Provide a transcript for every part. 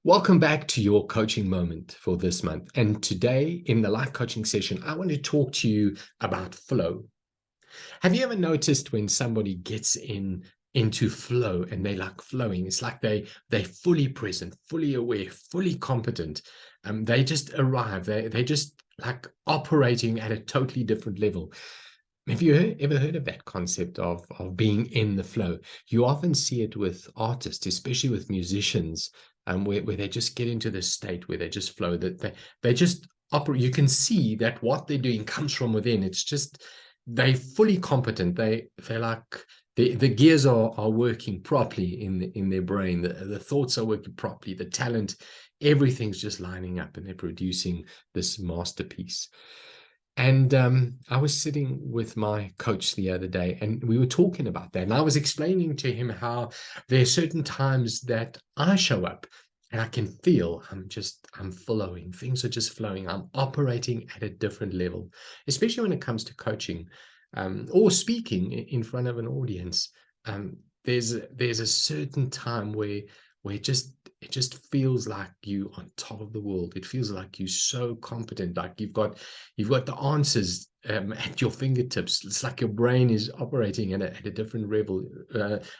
Welcome back to your coaching moment for this month. And today, in the live coaching session, I want to talk to you about flow. Have you ever noticed when somebody gets into flow and they like flowing? It's like they're fully present, fully aware, fully competent. They just arrive. They just like operating at a totally different level. Have you ever heard of that concept of being in the flow? You often see it with artists, especially with musicians, where they just get into this state where they just flow, that they just operate. You can see that what they're doing comes from within. It's just they're fully competent. They're like the gears are working properly in their brain. The thoughts are working properly. The talent, everything's just lining up, and they're producing this masterpiece. And I was sitting with my coach the other day, and we were talking about that. And I was explaining to him how there are certain times that I show up and I can feel I'm flowing. Things are just flowing. I'm operating at a different level, especially when it comes to coaching or speaking in front of an audience. There's a certain time where it just feels like you on top of the world. It feels like you're so competent, like you've got the answers at your fingertips. It's like your brain is operating at a different level,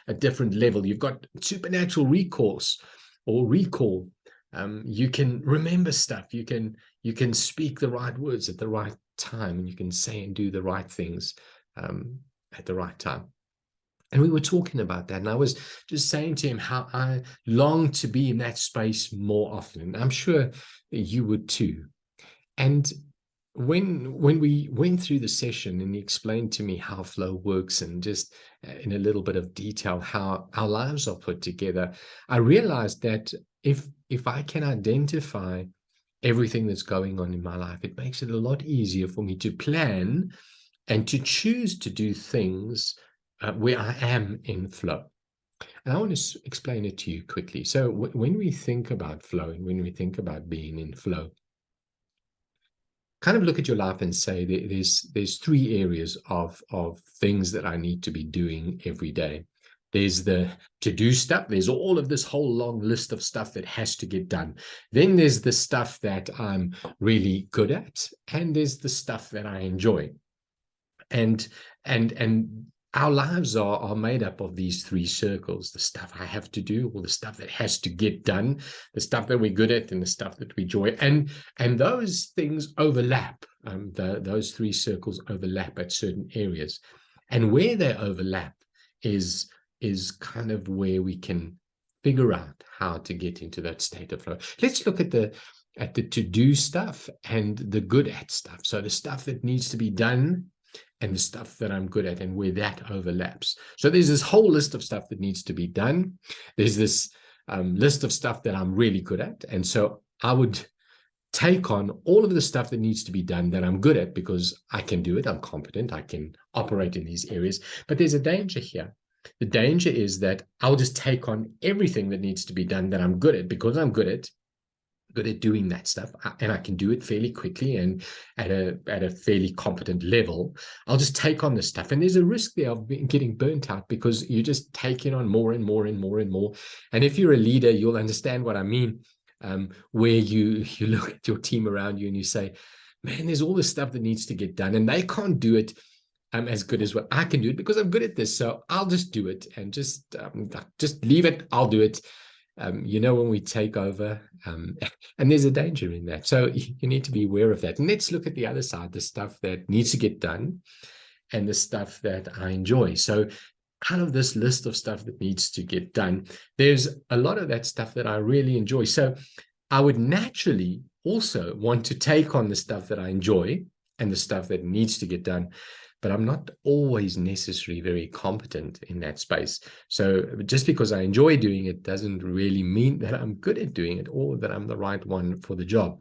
a different level. You've got supernatural recourse or recall. You can remember stuff. You can speak the right words at the right time, and you can say and do the right things at the right time. And we were talking about that, and I was just saying to him how I long to be in that space more often. And I'm sure you would too. And when we went through the session and he explained to me how flow works, and just in a little bit of detail how our lives are put together, I realized that if I can identify everything that's going on in my life, it makes it a lot easier for me to plan and to choose to do things where I am in flow. And I want to explain it to you quickly. So when we think about flow and when we think about being in flow, kind of look at your life and say there's three areas of things that I need to be doing every day. There's the to-do stuff. There's all of this whole long list of stuff that has to get done. Then there's the stuff that I'm really good at, and there's the stuff that I enjoy. And our lives are made up of these three circles: the stuff I have to do, or the stuff that has to get done, the stuff that we're good at, and the stuff that we enjoy. And those things overlap. Those three circles overlap at certain areas, and where they overlap is kind of where we can figure out how to get into that state of flow. Let's look at the to-do stuff and the good at stuff. So the stuff that needs to be done and the stuff that I'm good at, and where that overlaps. So there's this whole list of stuff that needs to be done. There's this list of stuff that I'm really good at. And so I would take on all of the stuff that needs to be done that I'm good at, because I can do it. I'm competent. I can operate in these areas. But there's a danger here. The danger is that I'll just take on everything that needs to be done that I'm good at, because I'm good at doing that stuff, and I can do it fairly quickly and at a fairly competent level. I'll just take on this stuff, and there's a risk there of getting burnt out, because you're just taking on more and more and more and more. And if you're a leader, you'll understand what I mean, where you look at your team around you and you say, man, there's all this stuff that needs to get done, and they can't do it as good as what I can do it, because I'm good at this. So I'll just do it, and just leave it. I'll do it. When we take over, and there's a danger in that. So you need to be aware of that. And let's look at the other side, the stuff that needs to get done and the stuff that I enjoy. So out of this list of stuff that needs to get done, there's a lot of that stuff that I really enjoy. So I would naturally also want to take on the stuff that I enjoy and the stuff that needs to get done. But I'm not always necessarily very competent in that space. So just because I enjoy doing it doesn't really mean that I'm good at doing it or that I'm the right one for the job.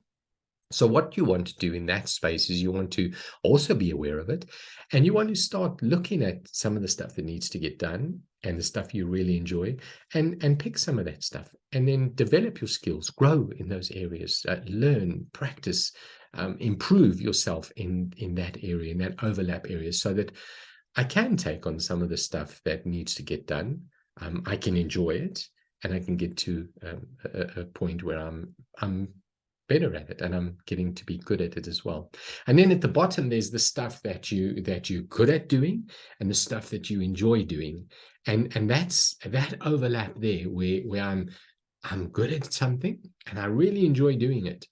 So what you want to do in that space is you want to also be aware of it, and you want to start looking at some of the stuff that needs to get done and the stuff you really enjoy, and pick some of that stuff, and then develop your skills, grow in those areas, learn, practice, improve yourself in that area, in that overlap area, so that I can take on some of the stuff that needs to get done. I can enjoy it, and I can get to a point where I'm better at it, and I'm getting to be good at it as well. And then at the bottom, there's the stuff that you're good at doing, and the stuff that you enjoy doing, and that's that overlap there, where I'm good at something and I really enjoy doing it.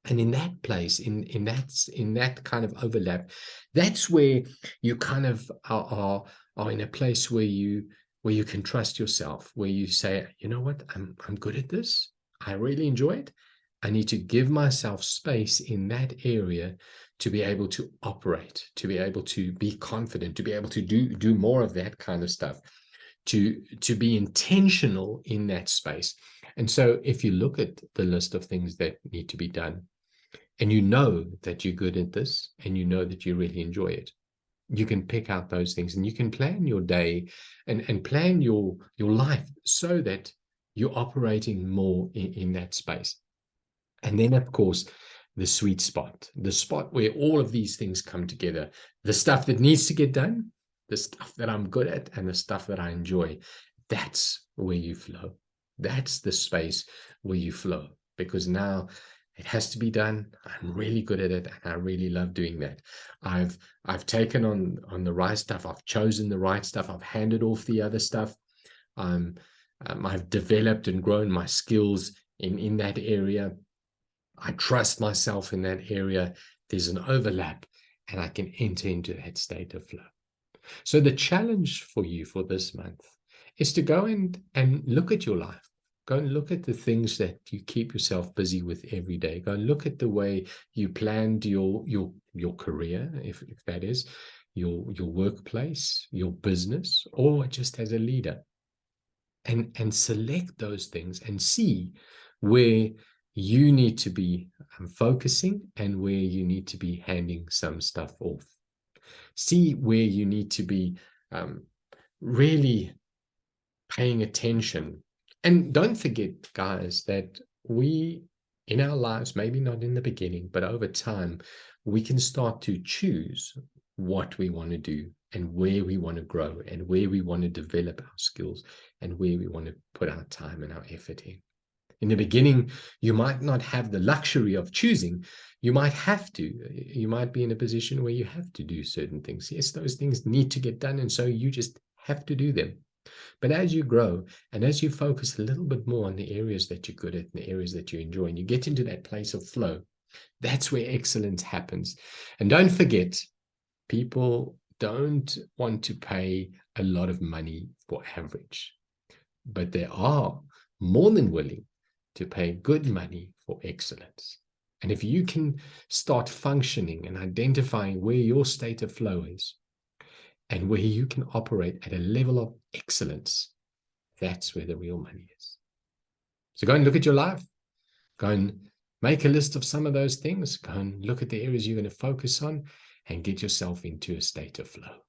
And in that place, in that kind of overlap, that's where you kind of are in a place where you can trust yourself, where you say, you know what, I'm good at this. I really enjoy it. I need to give myself space in that area to be able to operate, to be able to be confident, to be able to do more of that kind of stuff, to be intentional in that space. And so if you look at the list of things that need to be done, and you know that you're good at this, and you know that you really enjoy it, you can pick out those things, and you can plan your day and plan your life so that you're operating more in that space. And then, of course, the sweet spot, the spot where all of these things come together, the stuff that needs to get done, the stuff that I'm good at, and the stuff that I enjoy. That's where you flow. That's the space where you flow, because now it has to be done. I'm really good at it, and I really love doing that. I've taken on the right stuff. I've chosen the right stuff. I've handed off the other stuff. I've developed and grown my skills in that area. I trust myself in that area. There's an overlap, and I can enter into that state of flow. So the challenge for you for this month is to go and look at your life. Go and look at the things that you keep yourself busy with every day. Go and look at the way you planned your career, if that is your workplace, your business, or just as a leader. And select those things and see where you need to be focusing and where you need to be handing some stuff off. See where you need to be really paying attention. And don't forget, guys, that we, in our lives, maybe not in the beginning, but over time, we can start to choose what we want to do and where we want to grow and where we want to develop our skills and where we want to put our time and our effort in. In the beginning, you might not have the luxury of choosing. You might have to. You might be in a position where you have to do certain things. Yes, those things need to get done, and so you just have to do them. But as you grow and as you focus a little bit more on the areas that you're good at and the areas that you enjoy, and you get into that place of flow, that's where excellence happens. And don't forget, people don't want to pay a lot of money for average, but they are more than willing to pay good money for excellence. And if you can start functioning and identifying where your state of flow is and where you can operate at a level of excellence, that's where the real money is. So go and look at your life. Go and make a list of some of those things. Go and look at the areas you're going to focus on and get yourself into a state of flow.